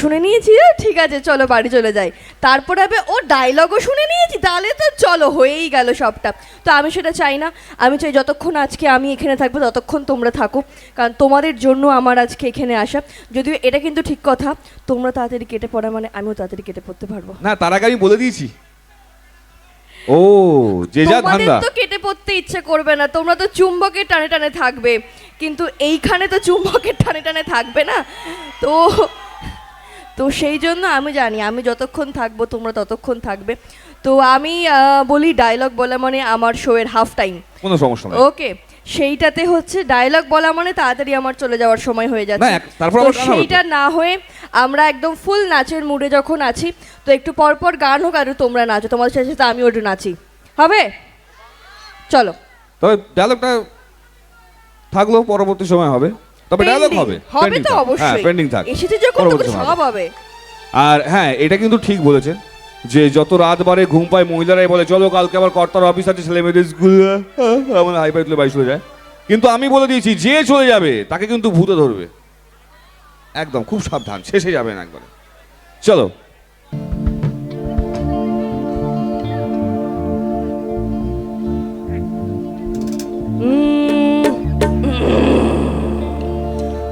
শুনে নিয়েছি, ঠিক আছে চলো বাড়ি চলে যাই। তারপর হবে ও ডায়লগও শুনে নিয়েছি, তাহলে তো চলো হয়েই গেল সবটা। তো আমি সেটা চাই না, আমি চাই যতক্ষণ আজকে আমি এখানে থাকবো ততক্ষণ তোমরা থাকো, কারণ তোমাদের জন্য আমার আজকে এখানে আসা। যদিও এটা কিন্তু ঠিক কথা, তোমরা তাড়াতাড়ি কেটে পড়া মানে আমিও তাড়াতাড়ি কেটে পড়তে পারবো না, তার আগে আমি বলে দিয়েছি। ও যে যা তোমাদের ধান্দা। তো কেটে পড়তে ইচ্ছে করবে না, তোমরা তো চুম্বকের টানে টানে থাকবে, কিন্তু এইখানে তো চুম্বকের টানে টানে থাকবে না। তো তো সেই জন্য আমি জানি আমি যতক্ষণ থাকবো তোমরা ততক্ষণ থাকবে। তো আমি বলি ডায়লগ বলা মানে আমার শোয়ের হাফ টাইম, কোনো সমস্যা নেই। ওকে, সেইটাতে হচ্ছে ডায়লগ বলা মানে তাড়াতাড়ি আমার চলে যাওয়ার সময় হয়ে যাচ্ছে। তারপর তো সেইটা না হয়ে আমরা একদম ফুল নাচের মুডে যখন আছি, তো একটু পর পর গান হোক আর তোমরা নাচো, তোমাদের সাথে সাথে আমিও একটু নাচি, হবে? চলো। তবে ডায়লগটা থাকলো, পরবর্তী সময় হবে, তবে ডায়লগ হবে হবে তো অবশ্যই, পেন্ডিং থাক, এসেছে যখন তো সব হবে। আর হ্যাঁ, এটা কিন্তু ঠিক বলেছেন যে যত রাত বাড়ে ঘুম পায় মহিলারাই বলে চলো কালকে আবার কর্তার অফিস আছে, ছেলে মেয়েদের স্কুল, আমার হাই ফাই তুলে বাড়ি চলে যায়। কিন্তু আমি বলে দিয়েছি যে চলে যাবে তাকে কিন্তু ভূতে ধরবে, একদম খুব সাবধান, শেষে যাবেন একবারে। চলো।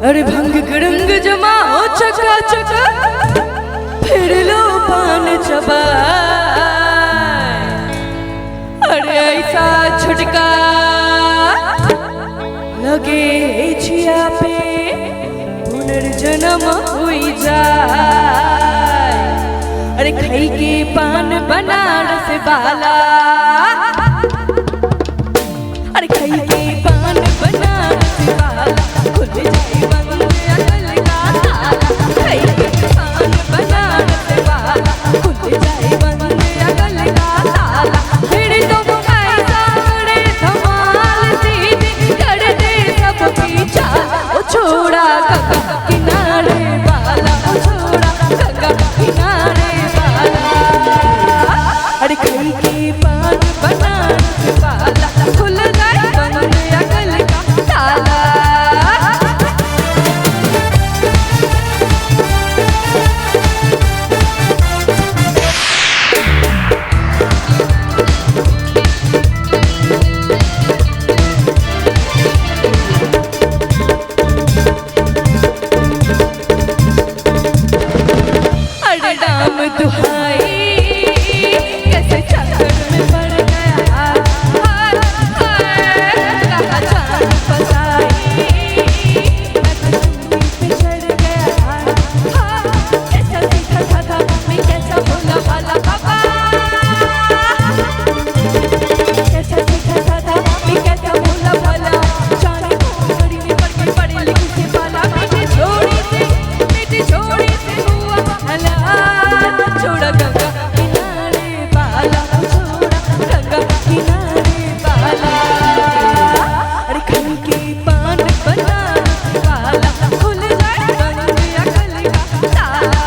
अरे भंग गड़ंग जमाओ चका चका, फिर लो पान चबा, अरे ऐसा झटका लगे छिया पे पुनर्जन्म हुई जाए। अरे खाई के पान बनारस वाला, अरे खाई के पान बनारस वाला, खुल जाए बंद अकल का ताला। खाई के पान बनारस वाला, खुल जाए बंद अकल का ताला। फिर तुम ऐसा करे धमाल सीधी कर दे सब पीछा, ओ छोड़ा गंगा किनारे वाला, ओ छोड़ा गंगा किनारे वाला। अरे खाई के पान बनारस वाला, खुल जाए बंद अकल का ताला। अरे राम दुहाई कैसे चक्कर में पड़ गया, हाय हाय कहाँ जान फसाई, मैं तो चुन्नी पे चढ़ गया, हाय हाय कैसा सीखा था मैं कैसा भोला भाला बाबा, कैसा सीखा था मैं कैसा भोला भाला। जाने बड़ी में पड़ के पढ़े लिखे से वाला, मेरी छोड़ी से हुआ भला। छोड़ा गंगा किनारे वाला, छोड़ा गंगा किनारे वाला। अरे खाई के पान बनारस वाला, खुल जाए बंद अकल का ताला।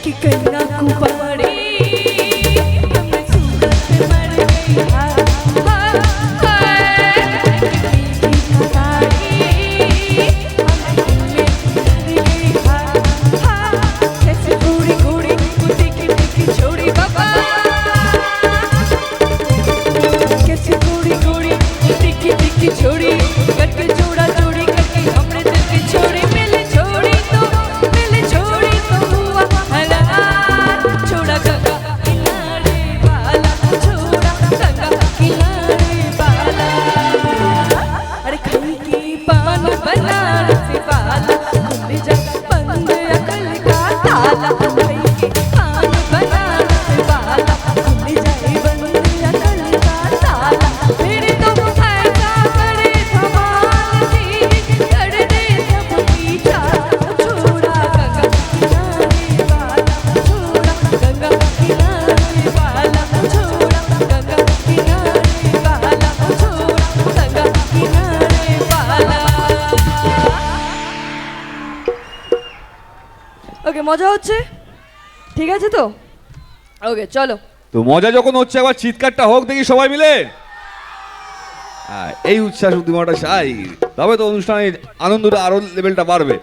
कि कन्या कुंवारी हमने सूरत में मर गई, हाय हाय हाय की खतारी हमने मर गई, हाय हाय कैसे घोड़ी घोड़ी देखी देखी छोड़ी बाबा, कैसे घोड़ी घोड़ी देखी देखी छोड़ी करके जोड़ा जोड़ी करके हमने दिल की छोड़ी। मिले छोड़ी तो हुआ भला। छोड़ा गंगा किनारे वाला, छोड़ा गंगा किनारे वाला। अरे खाई के पान बनारस वाला, खुल जाए बंद अकल का ताला। खाई के पान बनारस वाला, खुल जाए बंद अकल का ताला। फिर तुम ऐसा करे धमाल सीधी कर दे सब पीछा, छोड़ा गंगा किनारे वाला, छोड़ा गंगा किनारे वाला, छोड़ा गंगा किनारे वाला, छोड़ा गंगा किनारे वाला। ওকে মজা হচ্ছে, ঠিক আছে তো? ওকে চলো। তো মজা যখন হচ্ছে আবার চিৎকারটা হোক দেখি সবাই মিলে। এই উচ্ছ্বাস উদ্দীপনাটা চাই, তবে তো অনুষ্ঠানের আনন্দটা আরো লেভেলটা বাড়বে।